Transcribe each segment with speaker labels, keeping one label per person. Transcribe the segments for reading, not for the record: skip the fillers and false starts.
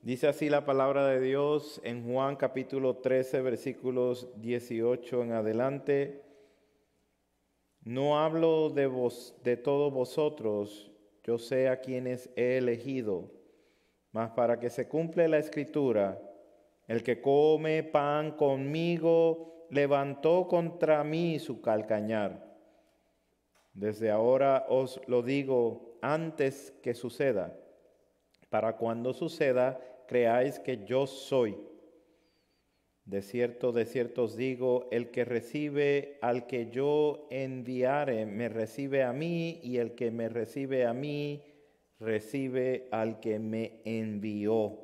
Speaker 1: Dice así la palabra de Dios en Juan capítulo 13, versículos 18 en adelante. No hablo de vos, de todos vosotros, yo sé a quienes he elegido, mas para que se cumple la escritura, el que come pan conmigo levantó contra mí su calcañar. Desde ahora os lo digo antes que suceda, para cuando suceda, creáis que yo soy. De cierto os digo, el que recibe al que yo enviare, me recibe a mí, y el que me recibe a mí, recibe al que me envió.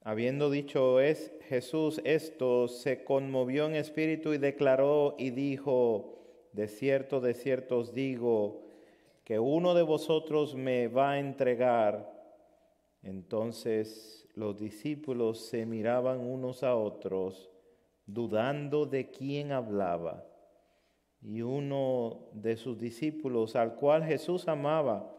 Speaker 1: Habiendo dicho Jesús esto, se conmovió en espíritu y declaró y dijo, de cierto os digo, que uno de vosotros me va a entregar. Entonces los discípulos se miraban unos a otros, dudando de quién hablaba. Y uno de sus discípulos, al cual Jesús amaba,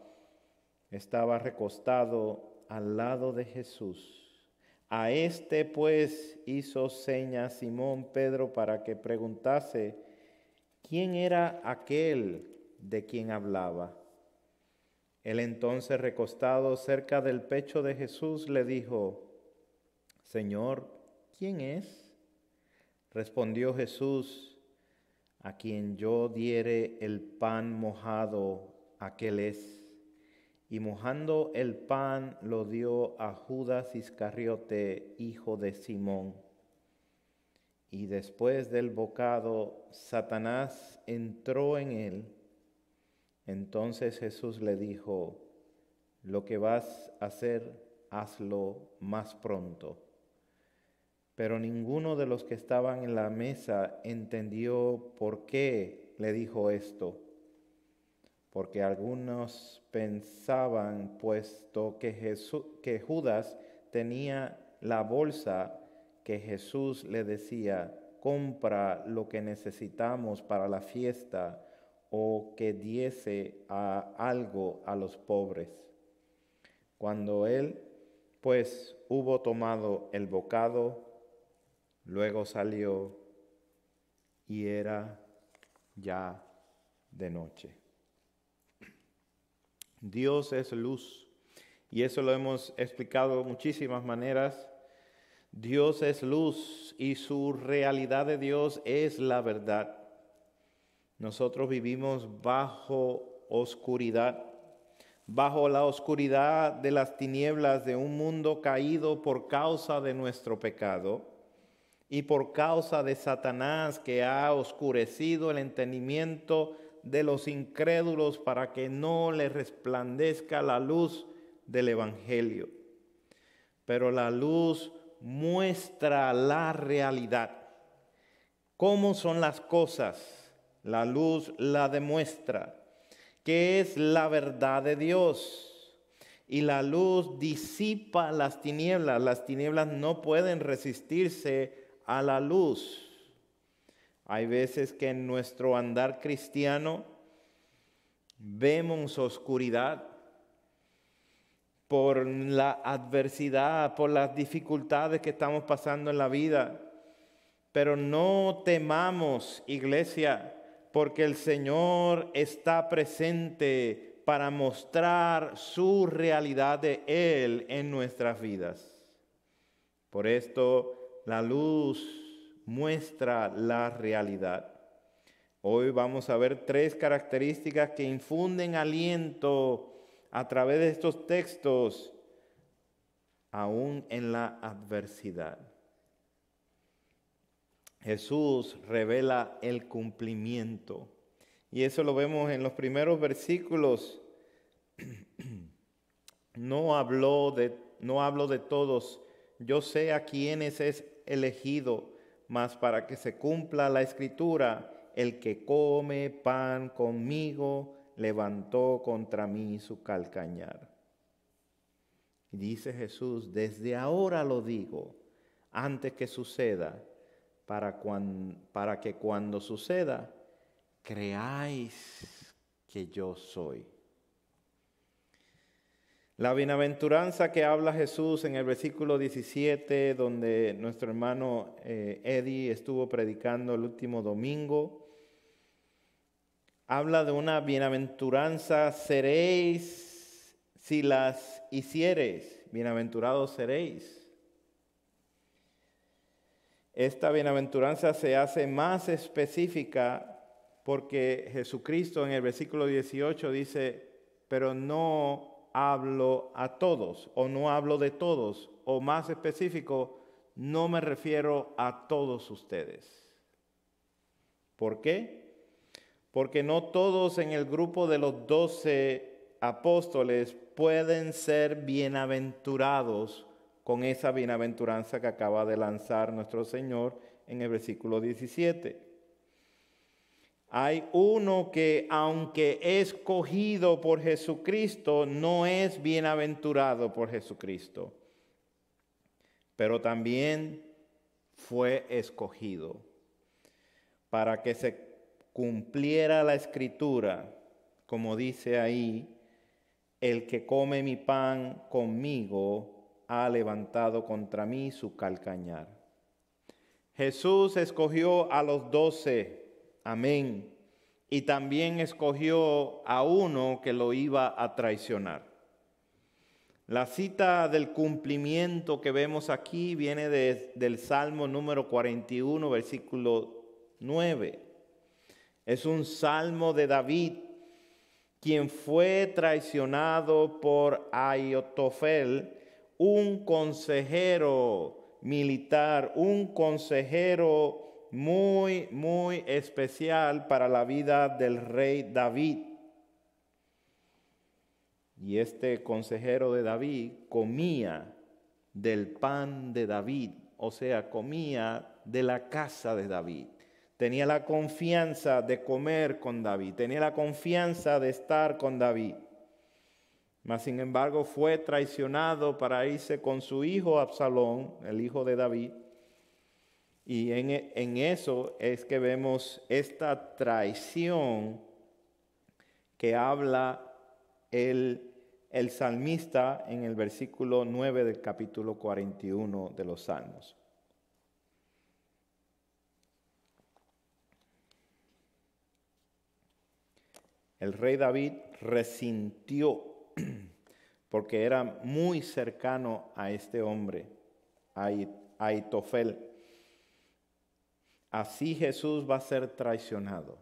Speaker 1: estaba recostado al lado de Jesús. A este pues hizo señas Simón Pedro para que preguntase quién era aquel de quien hablaba. Él entonces, recostado cerca del pecho de Jesús, le dijo, Señor, ¿quién es? Respondió Jesús, a quien yo diere el pan mojado, aquel es. Y mojando el pan lo dio a Judas Iscariote, hijo de Simón. Y después del bocado, Satanás entró en él. Entonces Jesús le dijo, lo que vas a hacer, hazlo más pronto. Pero ninguno de los que estaban en la mesa entendió por qué le dijo esto. Porque algunos pensaban, puesto que Judas tenía la bolsa, que Jesús le decía, compra lo que necesitamos para la fiesta, o que diese algo a los pobres. Cuando él, pues, hubo tomado el bocado, luego salió y era ya de noche. Dios es luz, y eso lo hemos explicado de muchísimas maneras. Dios es luz y su realidad de Dios es la verdad. Nosotros vivimos bajo oscuridad, bajo la oscuridad de las tinieblas de un mundo caído por causa de nuestro pecado y por causa de Satanás, que ha oscurecido el entendimiento de los incrédulos para que no les resplandezca la luz del Evangelio. Pero la luz muestra la realidad. ¿Cómo son las cosas? La luz la demuestra, que es la verdad de Dios. Y la luz disipa las tinieblas. Las tinieblas no pueden resistirse a la luz. Hay veces que en nuestro andar cristiano vemos oscuridad por la adversidad, por las dificultades que estamos pasando en la vida. Pero no temamos, iglesia, porque el Señor está presente para mostrar su realidad de Él en nuestras vidas. Por esto, la luz muestra la realidad. Hoy vamos a ver 3 características que infunden aliento a través de estos textos, aún en la adversidad. Jesús revela el cumplimiento. Y eso lo vemos en los primeros versículos. No hablo de todos. Yo sé a quienes es elegido, mas para que se cumpla la escritura, el que come pan conmigo levantó contra mí su calcañar. Y dice Jesús, desde ahora lo digo, antes que suceda, para que cuando suceda, creáis que yo soy. La bienaventuranza que habla Jesús en el versículo 17, donde nuestro hermano Eddie estuvo predicando el último domingo, habla de una bienaventuranza: seréis si las hiciereis, bienaventurados seréis. Esta bienaventuranza se hace más específica porque Jesucristo en el versículo 18 dice: pero no hablo a todos, o no hablo de todos, o más específico, no me refiero a todos ustedes. ¿Por qué? Porque no todos en el grupo de los 12 apóstoles pueden ser bienaventurados con esa bienaventuranza que acaba de lanzar nuestro Señor en el versículo 17. Hay uno que, aunque es escogido por Jesucristo, no es bienaventurado por Jesucristo, pero también fue escogido para que se cumpliera la Escritura, como dice ahí: el que come mi pan conmigo ha levantado contra mí su calcañar. Jesús escogió a los 12, amén, y también escogió a uno que lo iba a traicionar. La cita del cumplimiento que vemos aquí viene del Salmo número 41, versículo 9. Es un salmo de David, quien fue traicionado por Ahitofel, un consejero militar, un consejero muy, muy especial para la vida del rey David. Y este consejero de David comía del pan de David, o sea, comía de la casa de David. Tenía la confianza de comer con David, tenía la confianza de estar con David. Mas, sin embargo, fue traicionado para irse con su hijo Absalón, el hijo de David. Y en eso es que vemos esta traición que habla el salmista en el versículo 9 del capítulo 41 de los Salmos. El rey David resintió porque era muy cercano a este hombre, a Ahitofel. Así Jesús va a ser traicionado.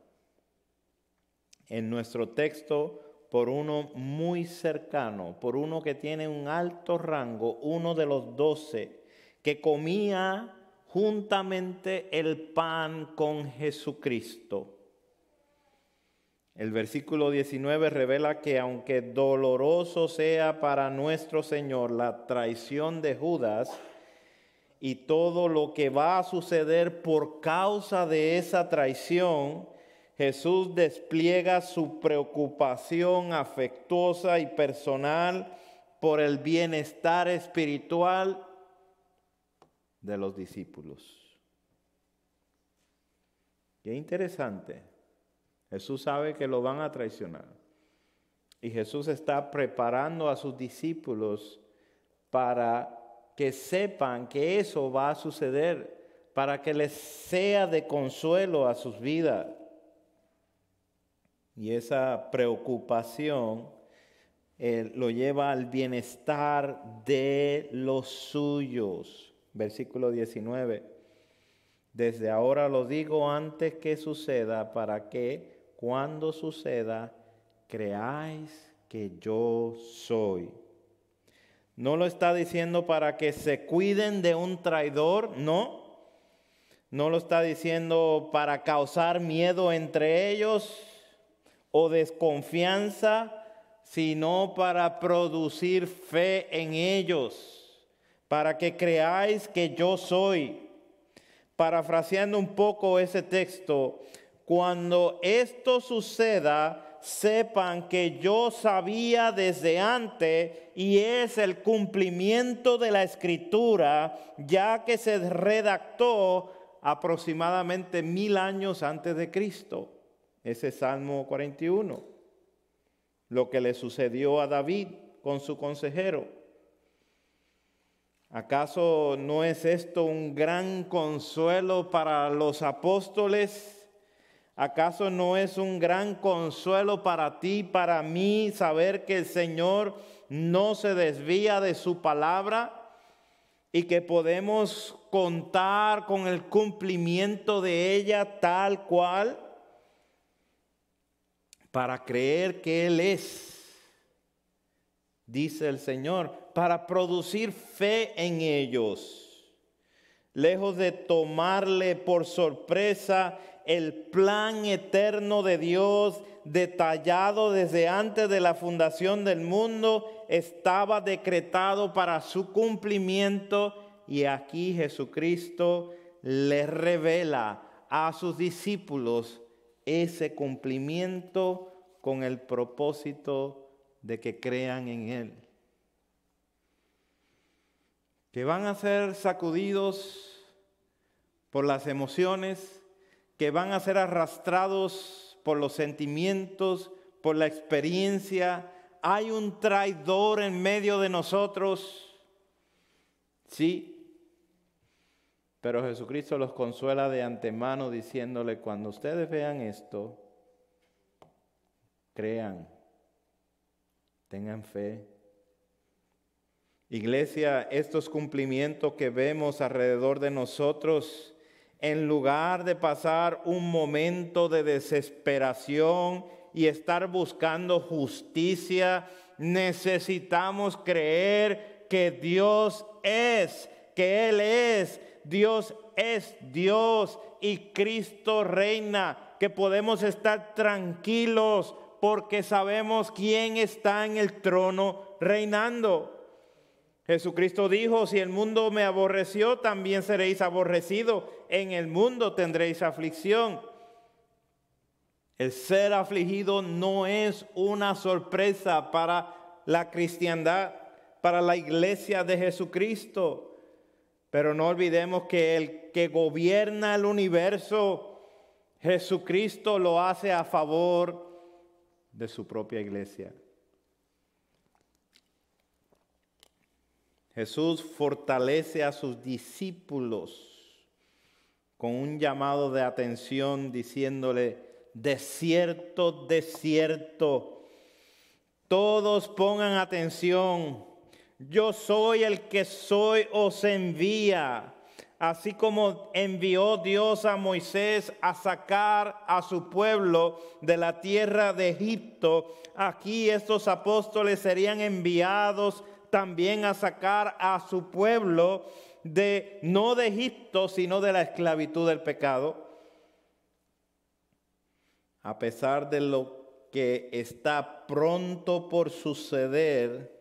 Speaker 1: En nuestro texto, por uno muy cercano, por uno que tiene un alto rango, uno de los 12, que comía juntamente el pan con Jesucristo. El versículo 19 revela que aunque doloroso sea para nuestro Señor la traición de Judas y todo lo que va a suceder por causa de esa traición, Jesús despliega su preocupación afectuosa y personal por el bienestar espiritual de los discípulos. Qué interesante. Jesús sabe que lo van a traicionar. Y Jesús está preparando a sus discípulos para que sepan que eso va a suceder, para que les sea de consuelo a sus vidas. Y esa preocupación lo lleva al bienestar de los suyos. Versículo 19. Desde ahora lo digo antes que suceda, para que cuando suceda creáis que yo soy. No lo está diciendo para que se cuiden de un traidor, no. No lo está diciendo para causar miedo entre ellos o desconfianza, sino para producir fe en ellos, para que creáis que yo soy. Parafraseando un poco ese texto, cuando esto suceda, sepan que yo sabía desde antes y es el cumplimiento de la Escritura, ya que se redactó aproximadamente 1000 años antes de Cristo. Ese Salmo 41, lo que le sucedió a David con su consejero. ¿Acaso no es esto un gran consuelo para los apóstoles? ¿Acaso no es un gran consuelo para ti, para mí, saber que el Señor no se desvía de su palabra y que podemos contar con el cumplimiento de ella tal cual, para creer que Él es, dice el Señor, para producir fe en ellos, lejos de tomarle por sorpresa el plan eterno de Dios, detallado desde antes de la fundación del mundo, estaba decretado para su cumplimiento, y aquí Jesucristo le revela a sus discípulos ese cumplimiento con el propósito de que crean en Él. Que van a ser sacudidos por las emociones, que van a ser arrastrados por los sentimientos, por la experiencia. Hay un traidor en medio de nosotros, sí, pero Jesucristo los consuela de antemano diciéndole: cuando ustedes vean esto, crean, tengan fe. Iglesia, estos cumplimientos que vemos alrededor de nosotros, en lugar de pasar un momento de desesperación y estar buscando justicia, necesitamos creer que Dios es, que Él es Dios y Cristo reina, que podemos estar tranquilos porque sabemos quién está en el trono reinando. Jesucristo dijo: si el mundo me aborreció, también seréis aborrecidos. En el mundo tendréis aflicción. El ser afligido no es una sorpresa para la cristiandad, para la iglesia de Jesucristo. Pero no olvidemos que el que gobierna el universo, Jesucristo, lo hace a favor de su propia iglesia. Jesús fortalece a sus discípulos con un llamado de atención diciéndole: de cierto, todos pongan atención. Yo soy el que soy, os envía. Así como envió Dios a Moisés a sacar a su pueblo de la tierra de Egipto, aquí estos apóstoles serían enviados también a sacar a su pueblo no de Egipto, sino de la esclavitud del pecado. A pesar de lo que está pronto por suceder,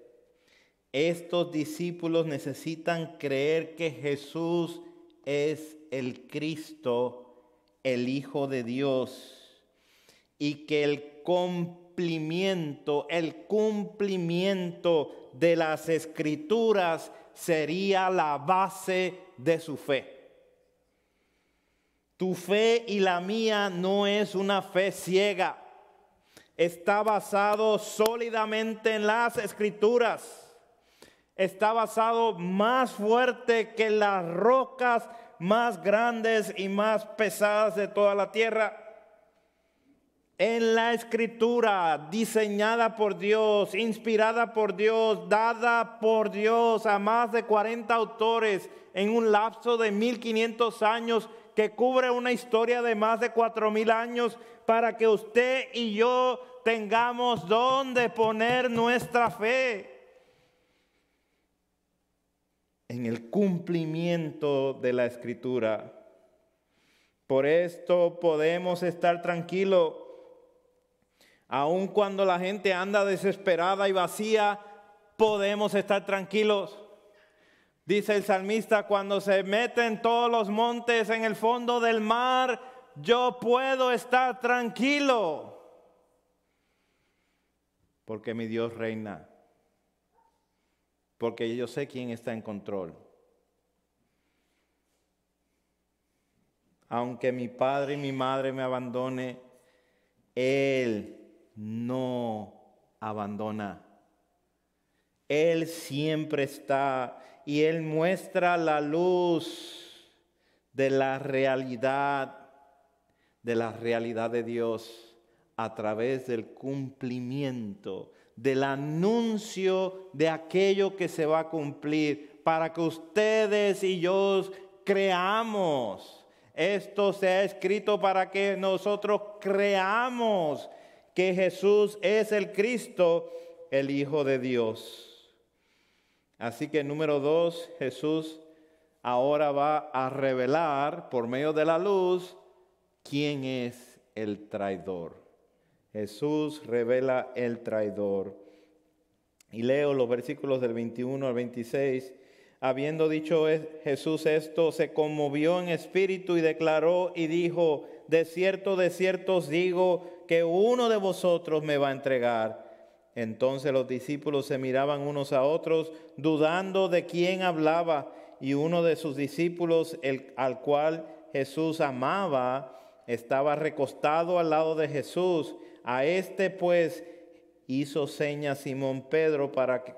Speaker 1: estos discípulos necesitan creer que Jesús es el Cristo, el Hijo de Dios, y que el cumplimiento de las Escrituras sería la base de su fe. Tu fe y la mía no es una fe ciega. Está basado sólidamente en las Escrituras. Está basado más fuerte que las rocas más grandes y más pesadas de toda la tierra. En la Escritura, diseñada por Dios, inspirada por Dios, dada por Dios a más de 40 autores en un lapso de 1500 años, que cubre una historia de más de 4000 años, para que usted y yo tengamos donde poner nuestra fe. En el cumplimiento de la Escritura. Por esto podemos estar tranquilos, aun cuando la gente anda desesperada y vacía, podemos estar tranquilos. Dice el salmista: cuando se meten todos los montes en el fondo del mar, yo puedo estar tranquilo, porque mi Dios reina. Porque yo sé quién está en control. Aunque mi padre y mi madre me abandone, Él no abandona. Él siempre está y Él muestra la luz de la realidad de Dios a través del cumplimiento, del anuncio de aquello que se va a cumplir, para que ustedes y yo creamos. Esto se ha escrito para que nosotros creamos que Jesús es el Cristo, el Hijo de Dios. Así que número 2, Jesús ahora va a revelar por medio de la luz quién es el traidor. Jesús revela el traidor. Y leo los versículos del 21 al 26. Habiendo dicho Jesús esto, se conmovió en espíritu y declaró y dijo: de cierto os digo que uno de vosotros me va a entregar. Entonces los discípulos se miraban unos a otros, dudando de quién hablaba. Y uno de sus discípulos, al cual Jesús amaba, estaba recostado al lado de Jesús. A este pues hizo señas Simón Pedro para que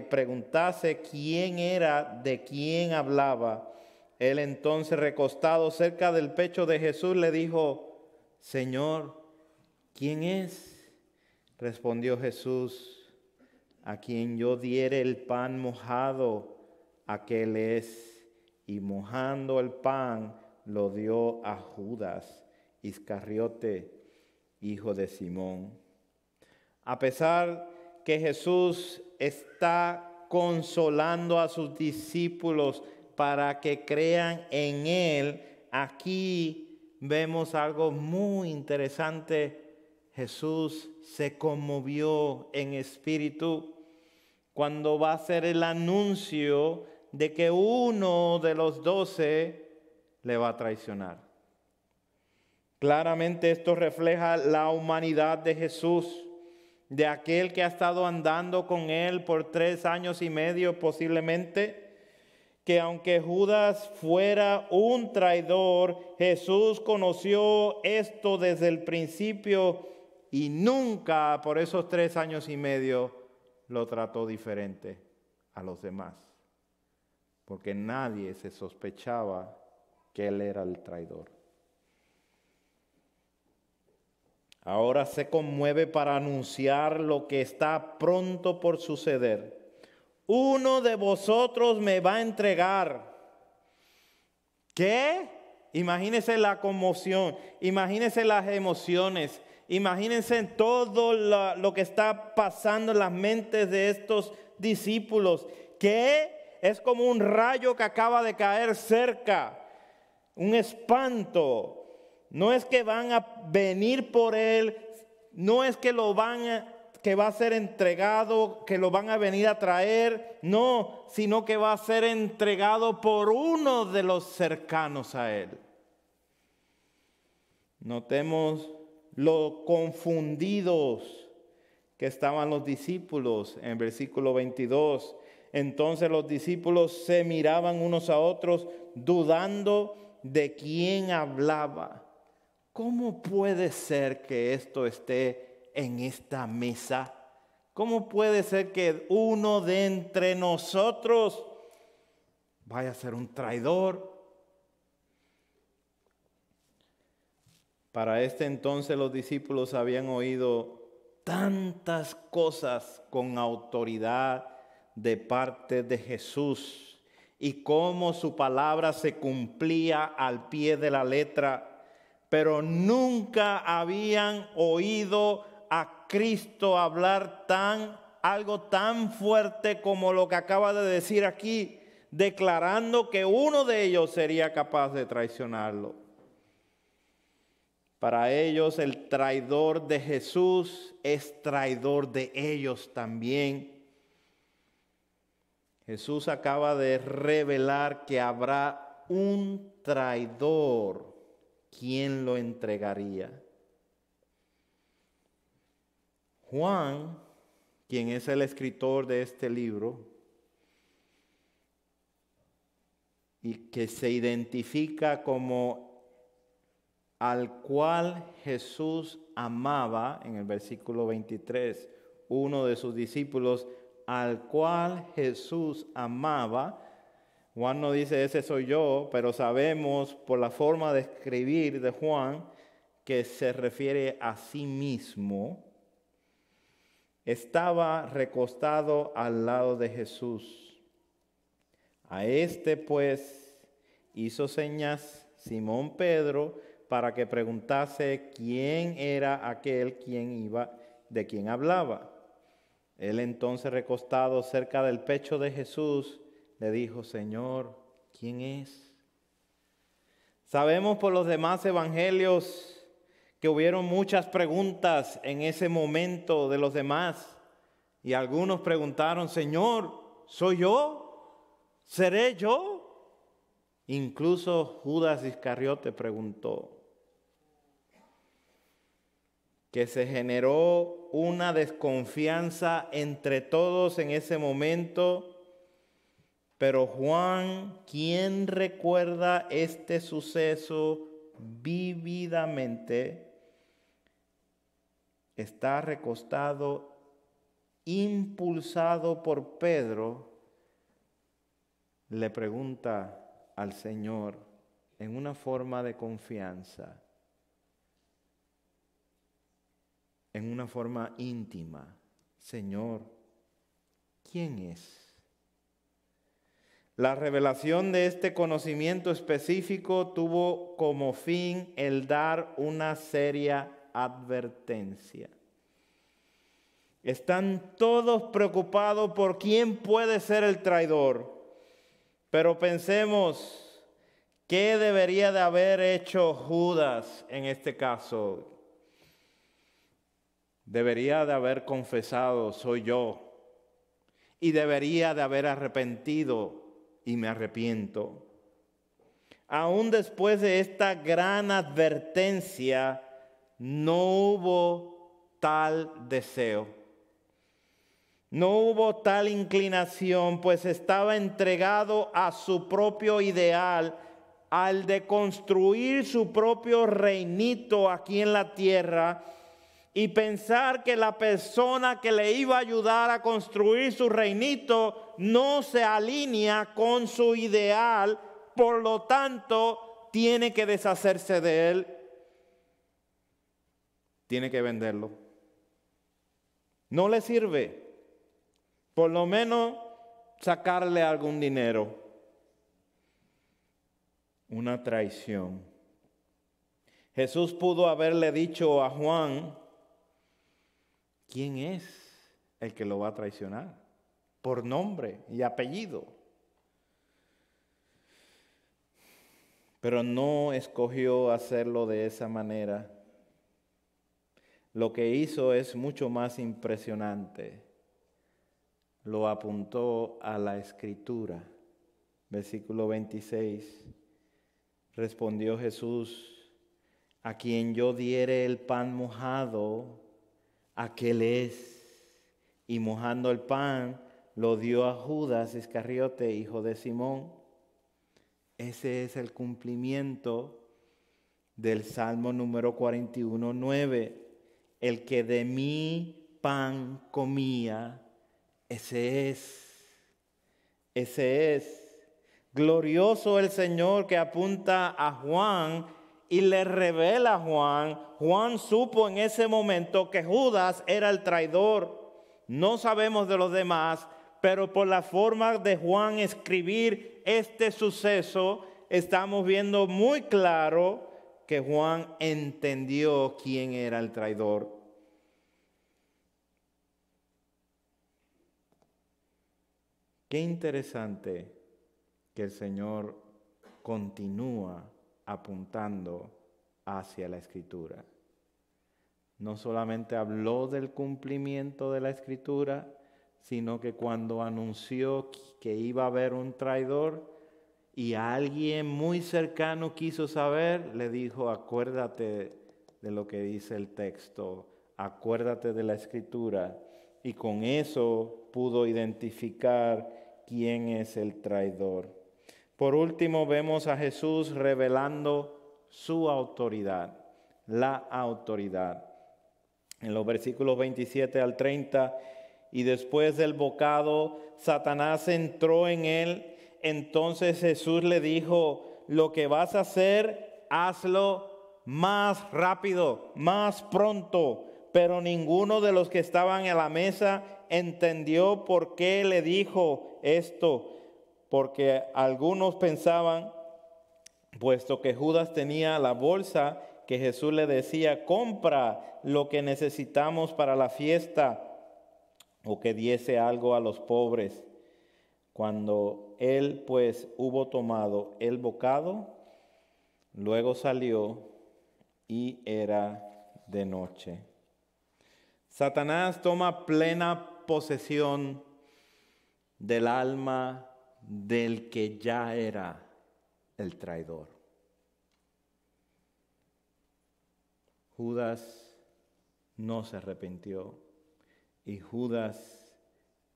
Speaker 1: preguntase quién era, de quién hablaba. Él entonces, recostado cerca del pecho de Jesús, le dijo: Señor, ¿quién es? Respondió Jesús: a quien yo diere el pan mojado, aquel es. Y mojando el pan, lo dio a Judas Iscariote, hijo de Simón. A pesar que Jesús está consolando a sus discípulos para que crean en Él, aquí vemos algo muy interesante. Jesús se conmovió en espíritu cuando va a hacer el anuncio de que uno de los 12 le va a traicionar. Claramente esto refleja la humanidad de Jesús, de aquel que ha estado andando con Él por 3 años y medio posiblemente, que aunque Judas fuera un traidor, Jesús conoció esto desde el principio y nunca por esos 3 años y medio lo trató diferente a los demás, porque nadie se sospechaba que Él era el traidor. Ahora se conmueve para anunciar lo que está pronto por suceder. Uno de vosotros me va a entregar. ¿Qué? Imagínense la conmoción, imagínense las emociones, imagínense todo lo que está pasando en las mentes de estos discípulos. ¿Qué? Es como un rayo que acaba de caer cerca, un espanto. No es que van a venir por Él, no es que que va a ser entregado, que lo van a venir a traer, no, sino que va a ser entregado por uno de los cercanos a Él. Notemos lo confundidos que estaban los discípulos en versículo 22. Entonces los discípulos se miraban unos a otros, dudando de quién hablaba. ¿Cómo puede ser que esto esté en esta mesa? ¿Cómo puede ser que uno de entre nosotros vaya a ser un traidor? Para este entonces los discípulos habían oído tantas cosas con autoridad de parte de Jesús y cómo su palabra se cumplía al pie de la letra. Pero nunca habían oído a Cristo hablar algo tan fuerte como lo que acaba de decir aquí, declarando que uno de ellos sería capaz de traicionarlo. Para ellos el traidor de Jesús es traidor de ellos también. Jesús acaba de revelar que habrá un traidor. ¿Quién lo entregaría? Juan, quien es el escritor de este libro y que se identifica como al cual Jesús amaba en el versículo 23, uno de sus discípulos, al cual Jesús amaba. Juan no dice ese soy yo, pero sabemos por la forma de escribir de Juan que se refiere a sí mismo. Estaba recostado al lado de Jesús. A este pues hizo señas Simón Pedro para que preguntase quién era aquel de quien hablaba. Él entonces, recostado cerca del pecho de Jesús, le dijo: Señor, ¿quién es? Sabemos por los demás evangelios que hubieron muchas preguntas en ese momento de los demás. Y algunos preguntaron: Señor, ¿soy yo? ¿Seré yo? Incluso Judas Iscariote preguntó. Que se generó una desconfianza entre todos en ese momento. Pero Juan, quien recuerda este suceso vívidamente, está recostado, impulsado por Pedro, le pregunta al Señor en una forma de confianza, en una forma íntima: Señor, ¿quién es? La revelación de este conocimiento específico tuvo como fin el dar una seria advertencia. Están todos preocupados por quién puede ser el traidor, pero pensemos, ¿qué debería de haber hecho Judas en este caso? Debería de haber confesado: soy yo, y debería de haber arrepentido. Y me arrepiento. Aún después de esta gran advertencia, no hubo tal deseo. No hubo tal inclinación, pues estaba entregado a su propio ideal, al de construir su propio reinito aquí en la tierra, y pensar que la persona que le iba a ayudar a construir su reinito no se alinea con su ideal, por lo tanto tiene que deshacerse de él, tiene que venderlo. No le sirve, por lo menos sacarle algún dinero. Una traición. Jesús pudo haberle dicho a Juan: ¿quién es el que lo va a traicionar? Por nombre y apellido. Pero no escogió hacerlo de esa manera. Lo que hizo es mucho más impresionante. Lo apuntó a la Escritura. Versículo 26. Respondió Jesús: a quien yo diere el pan mojado, aquel es. Y mojando el pan, lo dio a Judas Iscariote, hijo de Simón. Ese es el cumplimiento del Salmo número 41, 9. El que de mi pan comía, ese es. Ese es. Glorioso el Señor que apunta a Juan y le revela a Juan. Juan supo en ese momento que Judas era el traidor. No sabemos de los demás, pero por la forma de Juan escribir este suceso, estamos viendo muy claro que Juan entendió quién era el traidor. Qué interesante que el Señor continúa apuntando hacia la Escritura. No solamente habló del cumplimiento de la Escritura, sino que cuando anunció que iba a haber un traidor y alguien muy cercano quiso saber, le dijo: acuérdate de lo que dice el texto, acuérdate de la Escritura. Y con eso pudo identificar quién es el traidor. Por último, vemos a Jesús revelando su autoridad, la autoridad. En los versículos 27 al 30, y después del bocado, Satanás entró en él. Entonces Jesús le dijo: lo que vas a hacer, hazlo más rápido, más pronto. Pero ninguno de los que estaban en la mesa entendió por qué le dijo esto, porque algunos pensaban, puesto que Judas tenía la bolsa, que Jesús le decía: compra lo que necesitamos para la fiesta, o que diese algo a los pobres. Cuando él pues hubo tomado el bocado, luego salió y era de noche. Satanás toma plena posesión del alma del que ya era el traidor. Judas no se arrepintió, y Judas,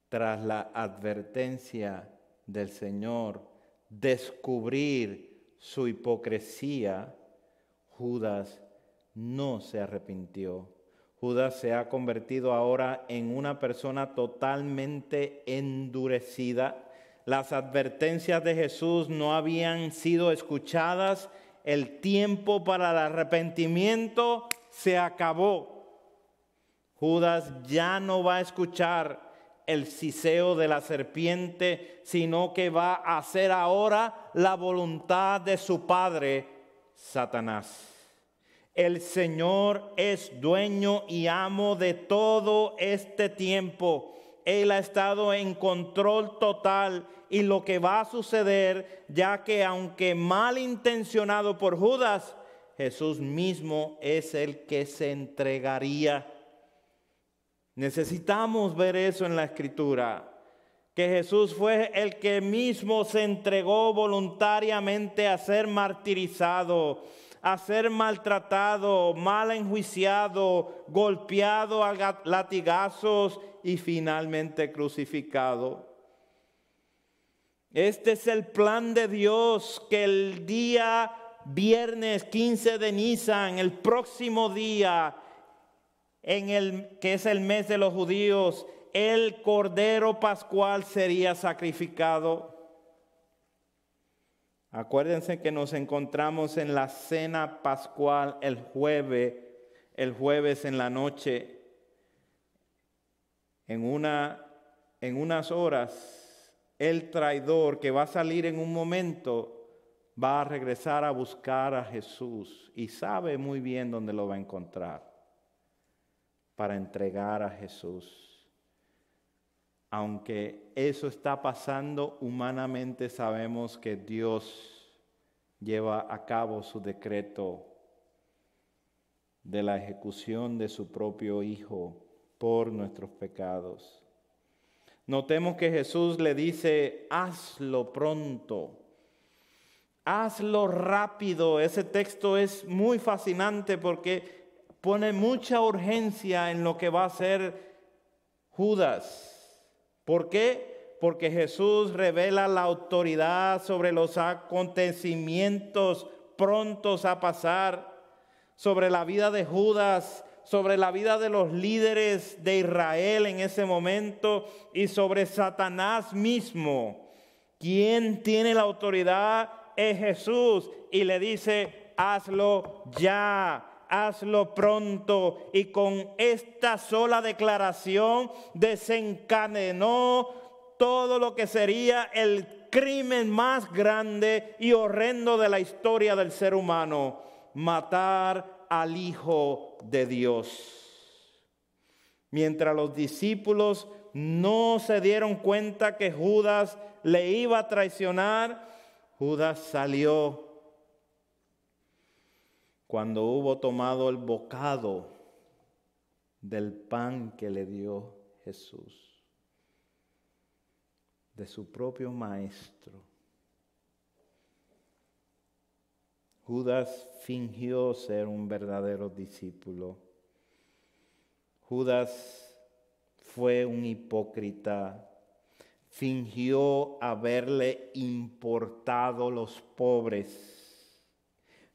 Speaker 1: tras la advertencia del Señor, descubrir su hipocresía, Judas no se arrepintió. Judas se ha convertido ahora en una persona totalmente endurecida. Las advertencias de Jesús no habían sido escuchadas. El tiempo para el arrepentimiento se acabó. Judas ya no va a escuchar el siseo de la serpiente, sino que va a hacer ahora la voluntad de su padre, Satanás. El Señor es dueño y amo de todo este tiempo. Él ha estado en control total, y lo que va a suceder, ya que aunque malintencionado por Judas, Jesús mismo es el que se entregaría. Necesitamos ver eso en la Escritura, que Jesús fue el que mismo se entregó voluntariamente a ser martirizado, a ser maltratado, mal enjuiciado, golpeado a latigazos y finalmente crucificado. Este es el plan de Dios, que el día viernes 15 de Nisan, el próximo día, que es el mes de los judíos, el Cordero Pascual sería sacrificado. Acuérdense que nos encontramos en la cena pascual el jueves en la noche. En unas horas, el traidor, que va a salir en un momento, va a regresar a buscar a Jesús, y sabe muy bien dónde lo va a encontrar para entregar a Jesús. Aunque eso está pasando humanamente, sabemos que Dios lleva a cabo su decreto de la ejecución de su propio Hijo por nuestros pecados. Notemos que Jesús le dice: hazlo pronto, hazlo rápido. Ese texto es muy fascinante porque pone mucha urgencia en lo que va a hacer Judas. ¿Por qué? Porque Jesús revela la autoridad sobre los acontecimientos prontos a pasar, sobre la vida de Judas, sobre la vida de los líderes de Israel en ese momento, y sobre Satanás mismo. ¿Quién tiene la autoridad? Es Jesús, y le dice: hazlo ya. Hazlo pronto. Y con esta sola declaración desencadenó todo lo que sería el crimen más grande y horrendo de la historia del ser humano: matar al Hijo de Dios. Mientras los discípulos no se dieron cuenta que Judas le iba a traicionar, Judas salió cuando hubo tomado el bocado del pan que le dio Jesús, de su propio maestro. Judas fingió ser un verdadero discípulo. Judas fue un hipócrita. Fingió haberle importado los pobres.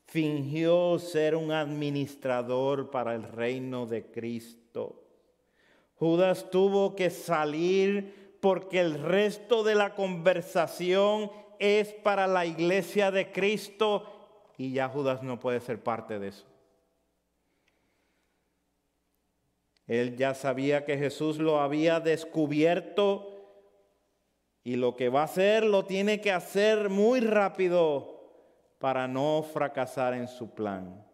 Speaker 1: fingió ser un administrador para el reino de Cristo. Judas tuvo que salir porque el resto de la conversación es para la iglesia de Cristo y ya Judas no puede ser parte de eso. Él ya sabía que Jesús lo había descubierto y lo que va a hacer lo tiene que hacer muy rápido para no fracasar en su plan.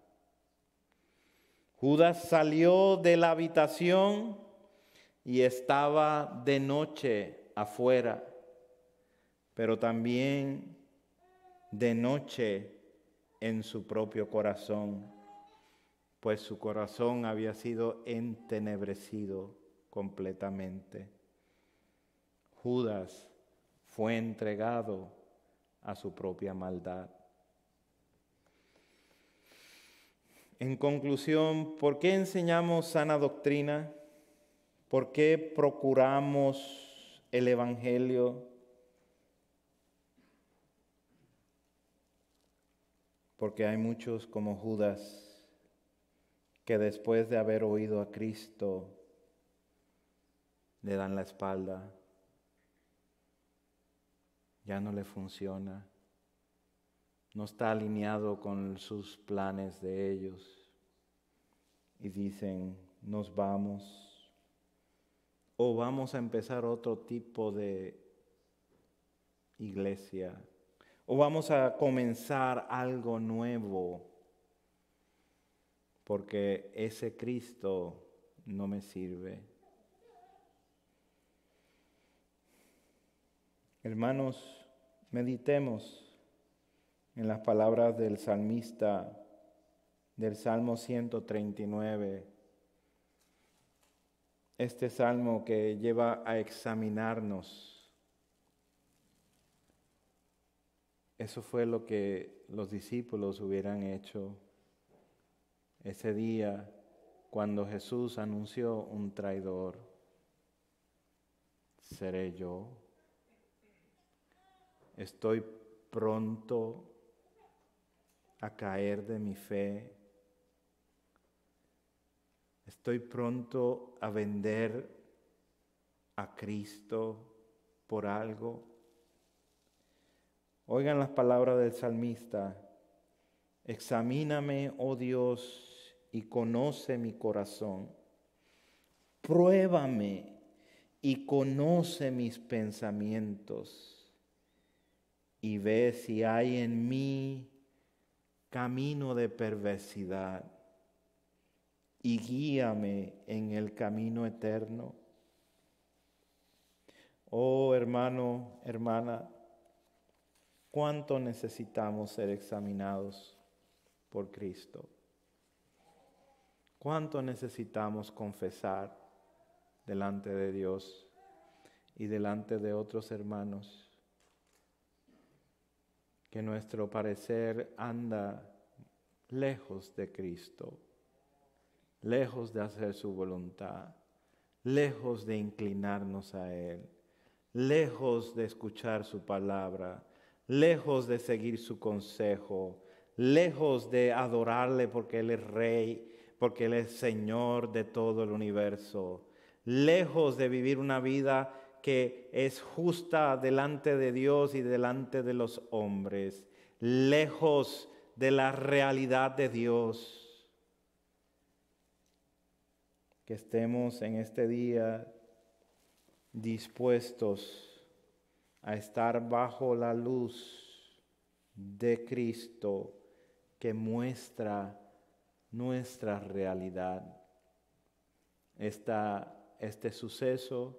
Speaker 1: Judas salió de la habitación y estaba de noche afuera, pero también de noche en su propio corazón, pues su corazón había sido entenebrecido completamente. Judas fue entregado a su propia maldad. En conclusión, ¿por qué enseñamos sana doctrina? ¿Por qué procuramos el Evangelio? Porque hay muchos como Judas que después de haber oído a Cristo le dan la espalda. Ya no le funciona. No está alineado con sus planes de ellos. Y dicen, nos vamos. O vamos a empezar otro tipo de iglesia. O vamos a comenzar algo nuevo. Porque ese Cristo no me sirve. Hermanos, meditemos en las palabras del salmista del Salmo 139. Este salmo que lleva a examinarnos. Eso fue lo que los discípulos hubieran hecho ese día cuando Jesús anunció un traidor. ¿Seré yo? Estoy pronto a caer de mi fe. Estoy pronto a vender a Cristo por algo. Oigan las palabras del salmista. Examíname, oh Dios, y conoce mi corazón. Pruébame y conoce mis pensamientos. Y ve si hay en mí camino de perversidad. Y guíame en el camino eterno. Oh hermano, hermana, ¿cuánto necesitamos ser examinados por Cristo? ¿Cuánto necesitamos confesar delante de Dios y delante de otros hermanos que nuestro parecer anda lejos de Cristo, lejos de hacer su voluntad, lejos de inclinarnos a Él, lejos de escuchar su palabra, lejos de seguir su consejo, lejos de adorarle porque Él es Rey, porque Él es Señor de todo el universo, lejos de vivir una vida que es justa delante de Dios y delante de los hombres, lejos de la realidad de Dios. Que estemos en este día dispuestos a estar bajo la luz de Cristo que muestra nuestra realidad. Este suceso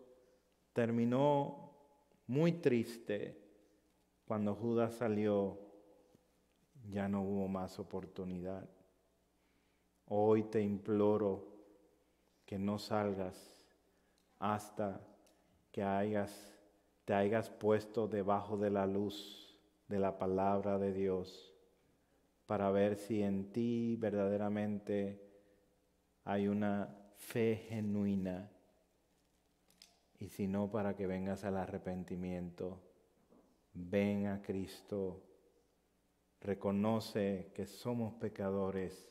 Speaker 1: terminó muy triste. Cuando Judas salió, ya no hubo más oportunidad. Hoy te imploro que no salgas hasta que te hayas puesto debajo de la luz de la palabra de Dios para ver si en ti verdaderamente hay una fe genuina y si no, para que vengas al arrepentimiento. Ven a Cristo, reconoce que somos pecadores,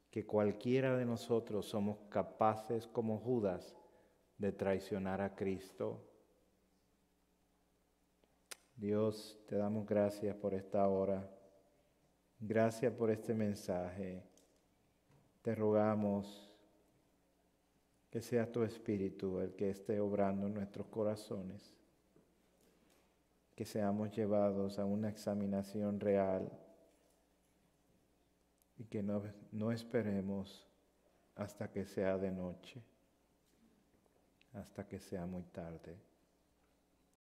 Speaker 1: que cualquiera de nosotros somos capaces como Judas de traicionar a Cristo. Dios, te damos gracias por esta hora. Gracias por este mensaje. Te rogamos que sea tu Espíritu el que esté obrando en nuestros corazones. Que seamos llevados a una examinación real y que no esperemos hasta que sea de noche, hasta que sea muy tarde.